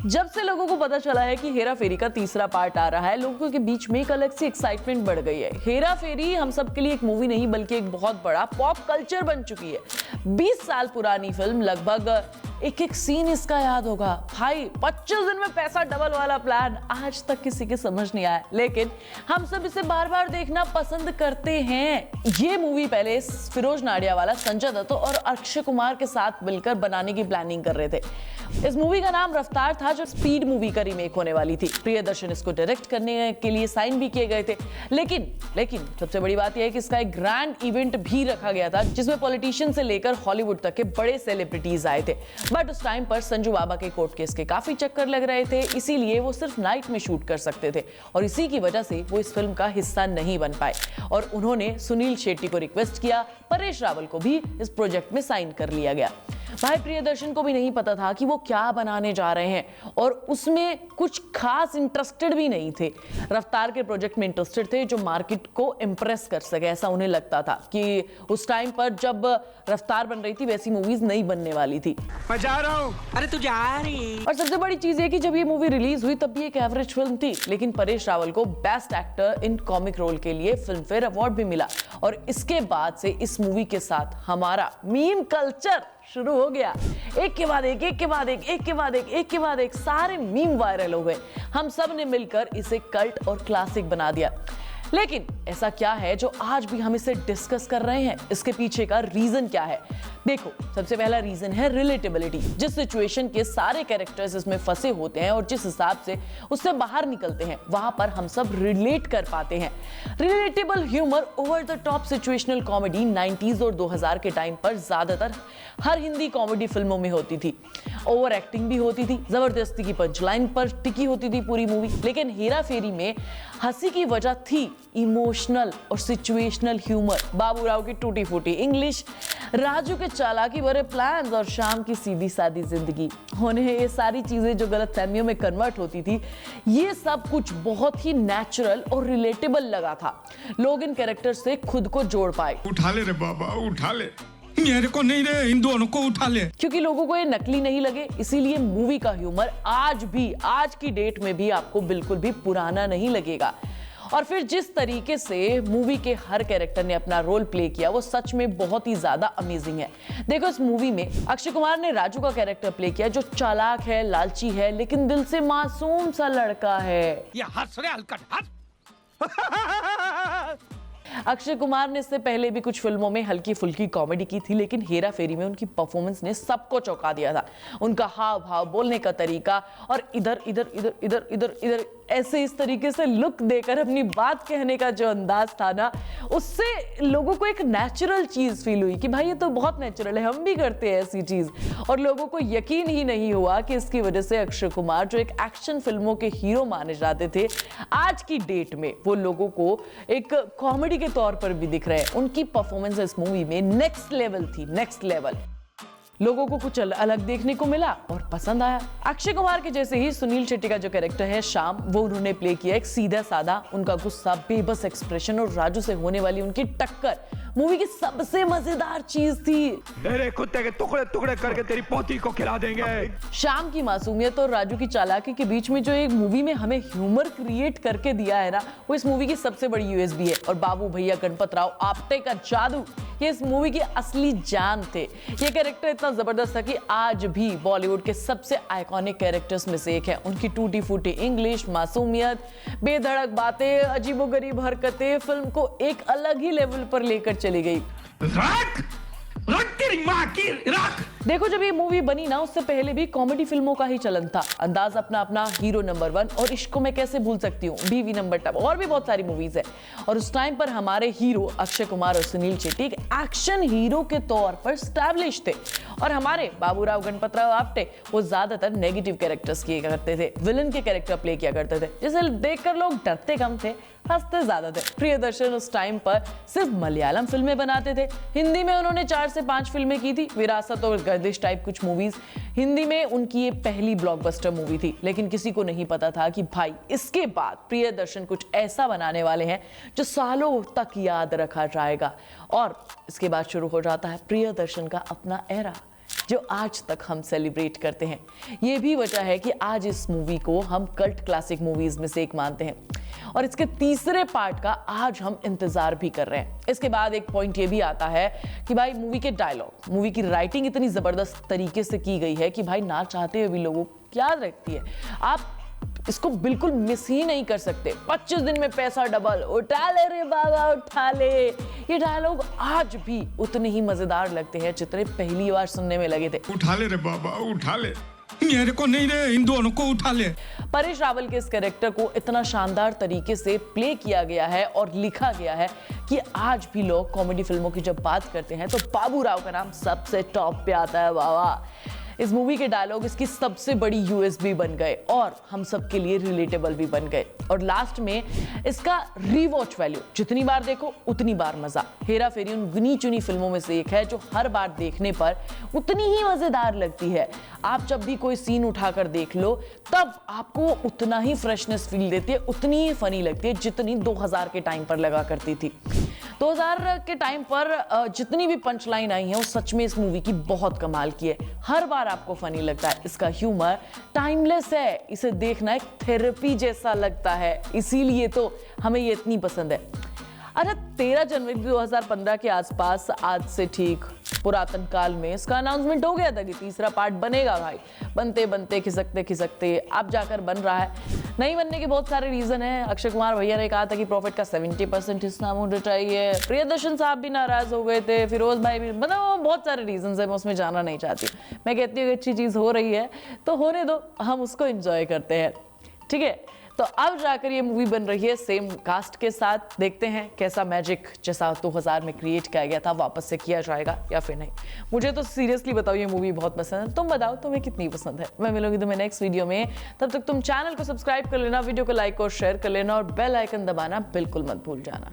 जब से लोगों को पता चला है कि हेरा फेरी का तीसरा पार्ट आ रहा है, लोगों के बीच में एक अलग सी एक्साइटमेंट बढ़ गई है। हेरा फेरी हम सब के लिए एक मूवी नहीं बल्कि एक बहुत बड़ा पॉप कल्चर बन चुकी है। 20 साल पुरानी फिल्म, लगभग एक एक सीन इसका याद होगा। भाई 25 दिन में पैसा डबल वाला प्लान आज तक किसी के समझ नहीं आया, लेकिन हम सब इसे बार बार देखना पसंद करते हैं। ये मूवी पहले फिरोज नाडियावाला, संजय दत्त और अक्षय कुमार के साथ मिलकर बनाने की प्लानिंग कर रहे थे। इस मूवी का नाम रफ्तार था, जो स्पीड मूवी का रीमेक होने वाली थी। प्रियदर्शन इसको डायरेक्ट करने के लिए साइन भी किए गए थे, लेकिन सबसे बड़ी बात यह है कि इसका एक ग्रैंड इवेंट भी रखा गया था, जिसमें पॉलिटिशियन से लेकर हॉलीवुड तक के बड़े सेलिब्रिटीज आए थे। बट उस टाइम पर संजू बाबा के कोर्ट केस के काफी चक्कर लग रहे थे, इसीलिए वो सिर्फ नाइट में शूट कर सकते थे और इसी की वजह से वो इस फिल्म का हिस्सा नहीं बन पाए और उन्होंने सुनील शेट्टी को रिक्वेस्ट किया। परेश रावल को भी इस प्रोजेक्ट में साइन कर लिया गया। भाई प्रियदर्शन को भी नहीं पता था कि वो क्या बनाने जा रहे हैं और उसमें कुछ खास इंटरेस्टेड भी नहीं थे। रफ्तार के प्रोजेक्ट में इंटरेस्टेड थे जो मार्केट को इंप्रेस कर सके। ऐसा उन्हें लगता था कि उस टाइम पर जब रफ्तार बन रही थी वैसी मूवीज नहीं बनने वाली थी। मैं जा रहा हूं। अरे तू जा रही। और सबसे बड़ी चीज है कि जब ये मूवी रिलीज हुई तब भी एक एवरेज फिल्म थी, लेकिन परेश रावल को best actor in comic role के लिए फिल्म फेयर अवार्ड भी मिला। और इसके बाद से इस मूवी के साथ हमारा मीम कल्चर शुरू हो गया। एक के बाद एक सारे मीम वायरल हो गए। हम सब ने मिलकर इसे कल्ट और क्लासिक बना दिया। लेकिन ऐसा क्या है जो आज भी हम इसे डिस्कस कर रहे हैं? इसके पीछे का रीजन क्या है? देखो, सबसे पहला रीजन है रिलेटेबिलिटी। जिस सिचुएशन के सारे कैरेक्टर्स इसमें फंसे होते हैं और जिस हिसाब से उससे बाहर निकलते हैं, वहां पर हम सब रिलेट कर पाते हैं। Relatable humour, over the top situational comedy 90s और 2000 के टाइम पर ज्यादातर हर हिंदी कॉमेडी फिल्मों में होती थी। ओवर एक्टिंग भी होती थी, जबरदस्ती की पंचलाइन पर टिकी होती थी पूरी मूवी। लेकिन हेरा फेरी में हंसी की वजह थी इमोशनल और सिचुएशनल ह्यूमर। बाबू राव की टूटी फूटी इंग्लिश, राजू के चालाकी भरे प्लान्स और शाम की सीधी सादी जिंदगी। उन्हें ये सारी चीजें जो गलतफहमियों में कन्वर्ट होती थी, ये सब कुछ बहुत ही नेचुरल और रिलेटेबल लगा था। लोग इन कैरेक्टर से खुद को जोड़ पाए। उठा ले रे बाबा, उठा ले। मेरे को नहीं रे, इन दोनों को उठा ले। क्योंकि लोगों को ये नकली नहीं लगे, इसीलिए मूवी का ह्यूमर आज की डेट में भी आपको बिल्कुल भी पुराना नहीं लगेगा। और फिर जिस तरीके से मूवी के हर कैरेक्टर ने अपना रोल प्ले किया, वो सच में बहुत ही ज्यादा अमेजिंग है। देखो, इस मूवी में अक्षय कुमार ने राजू का कैरेक्टर प्ले किया, जो चालाक है, लालची है, लेकिन दिल से मासूम सा लड़का है। ये हंस रहे हलकट, हंस। अक्षय कुमार ने इससे पहले भी कुछ फिल्मों में हल्की फुल्की कॉमेडी की थी, लेकिन हेरा फेरी में उनकी परफॉर्मेंस ने सबको चौंका दिया था। उनका हाव भाव, बोलने का तरीका और इधर ऐसे इस तरीके से लुक देकर अपनी बात कहने का जो अंदाज था ना, उससे लोगों को एक नेचुरल चीज फील हुई कि भाई ये तो बहुत नेचुरल है, हम भी करते हैं ऐसी चीज। और लोगों को यकीन ही नहीं हुआ कि इसकी वजह से अक्षय कुमार, जो एक एक्शन फिल्मों के हीरो माने जाते थे, आज की डेट में वो लोगों को एक कॉमेडी के तौर पर भी दिख रहे हैं। उनकी परफॉर्मेंस इस मूवी में नेक्स्ट लेवल थी, नेक्स्ट लेवल। लोगों को कुछ अलग देखने को मिला और पसंद आया। अक्षय कुमार के जैसे ही सुनील शेट्टी का जो कैरेक्टर है श्याम, वो उन्होंने प्ले किया एक सीधा साधा, उनका गुस्सा, बेबस एक्सप्रेशन और राजू से होने वाली उनकी टक्कर मूवी की सबसे मजेदार चीज थी। तेरे कुत्ते के टुकड़े टुकड़े करके तेरी पोती को खिला देंगे। श्याम की मासूमियत और राजू की चालाकी के बीच में जो एक मूवी में हमें ह्यूमर क्रिएट करके दिया है ना, वो इस मूवी की सबसे बड़ी यूएसपी है। और बाबू भैया गणपत राव आप्टे का जादू, ये इस मूवी की असली जान थे। ये कैरेक्टर इतना जबरदस्त था कि आज भी बॉलीवुड के सबसे आइकॉनिक कैरेक्टर्स में से एक है। उनकी टूटी फूटी इंग्लिश, मासूमियत, बेधड़क बातें, अजीबोगरीब हरकतें फिल्म को एक अलग ही लेवल पर लेकर चली गई। तेरी माँ की रख। देखो, जब ये मूवी बनी ना, उससे पहले भी कॉमेडी फिल्मों का ही चलन था। अंदाज अपना अपना, हीरो नंबर 1 और इश्क को मैं कैसे भूल सकती हूँ, बीवी नंबर टब, और भी बहुत सारी मूवीज है। और उस टाइम पर हमारे हीरो अक्षय कुमार और सुनील शेट्टी एक एक्शन हीरो के तौर पर स्टैब्लिश थे। और हमारे बाबूराव गणपत राव आप्टे, वो ज्यादातर नेगेटिव कैरेक्टर्स किए करते थे, विलन के कैरेक्टर प्ले किया करते थे, जिसे देखकर लोग डरते कम थे, हंसते ज्यादा थे। प्रियदर्शन उस टाइम पर सिर्फ मलयालम फिल्में बनाते थे। हिंदी में उन्होंने 4 से 5 फिल्में की थी, विरासत और गर्दिश टाइप कुछ मूवीज। हिंदी में उनकी ये पहली ब्लॉकबस्टर मूवी थी, लेकिन किसी को नहीं पता था कि भाई इसके बाद प्रियदर्शन कुछ ऐसा बनाने वाले हैं जो सालों तक याद रखा जाएगा। और इसके बाद शुरू हो जाता है प्रियदर्शन का अपना एरा, जो आज तक हम सेलिब्रेट करते हैं। ये भी वजह है कि आज इस मूवी को हम कल्ट क्लासिक मूवीज में से एक मानते हैं और इसके तीसरे पार्ट का आज हम इंतजार भी कर रहे हैं। इसके बाद एक पॉइंट ये भी आता है कि भाई मूवी के डायलॉग, मूवी की राइटिंग इतनी जबरदस्त तरीके से की गई है कि भाई ना चाहते हुए भी लोगों को याद रखती है। आप इसको बिल्कुल मिस ही नहीं कर सकते। 25 दिन में पैसा डबल, उठा ले रे बाबा उठा ले, ये डायलॉग आज भी उतने ही मजेदार लगते हैं जितने पहली बार सुनने में लगे थे। उठा ले रे बाबा उठा ले, मेरे को नहीं रे, इन दोनों को उठा ले। परेश रावल के इस कैरेक्टर को इतना शानदार तरीके से प्ले किया गया है और लिखा गया है कि आज भी लोग कॉमेडी फिल्मों की जब बात करते हैं तो बाबू राव का नाम सबसे टॉप पे आता है। बाबा, इस मूवी के डायलॉग इसकी सबसे बड़ी यूएसपी बन गए और हम सब के लिए रिलेटेबल भी बन गए। और लास्ट में इसका रीवॉच वैल्यू, जितनी बार देखो उतनी बार मजा। हेरा फेरी उन गिनी चुनी फिल्मों में से एक है जो हर बार देखने पर उतनी ही मजेदार लगती है। आप जब भी कोई सीन उठाकर देख लो तब आपको उतना ही फ्रेशनेस फील देती है, उतनी ही फनी लगती है जितनी 2000 के टाइम पर लगा करती थी। 2000 के टाइम पर जितनी भी पंच लाइन आई है वो सच में इस मूवी की बहुत कमाल की है। हर बार आपको फनी लगता है, इसका ह्यूमर टाइमलेस है, इसे देखना एक थेरेपी जैसा लगता है, इसीलिए तो हमें ये इतनी पसंद है। अच्छा, 13 जनवरी 2015 के आसपास, आज से ठीक पुरातन काल में इसका अनाउंसमेंट हो गया था कि तीसरा पार्ट बनेगा। भाई बनते बनते खिसकते खिसकते अब जाकर बन रहा है। नहीं बनने के बहुत सारे रीजन हैं। अक्षय कुमार भैया ने कहा था कि प्रॉफिट का 70% हिस्सा होना चाहिए, प्रियदर्शन साहब भी नाराज हो गए थे, फिरोज भाई भी, मतलब बहुत सारे रीजन है, मैं उसमें जाना नहीं चाहती। मैं कहती हूँ कि अच्छी चीज हो रही है तो होने दो, हम उसको एंजॉय करते हैं, ठीक है। तो अब जाकर ये मूवी बन रही है सेम कास्ट के साथ। देखते हैं कैसा मैजिक जैसा 2000 में क्रिएट किया गया था वापस से किया जाएगा या फिर नहीं। मुझे तो सीरियसली बताओ ये मूवी बहुत पसंद है, तुम बताओ तुम्हें कितनी पसंद है। मैं मिलूंगी तुम्हें नेक्स्ट वीडियो में, तब तक तुम चैनल को सब्सक्राइब कर लेना, वीडियो को लाइक और शेयर कर लेना और बेल आइकन दबाना बिल्कुल मत भूल जाना।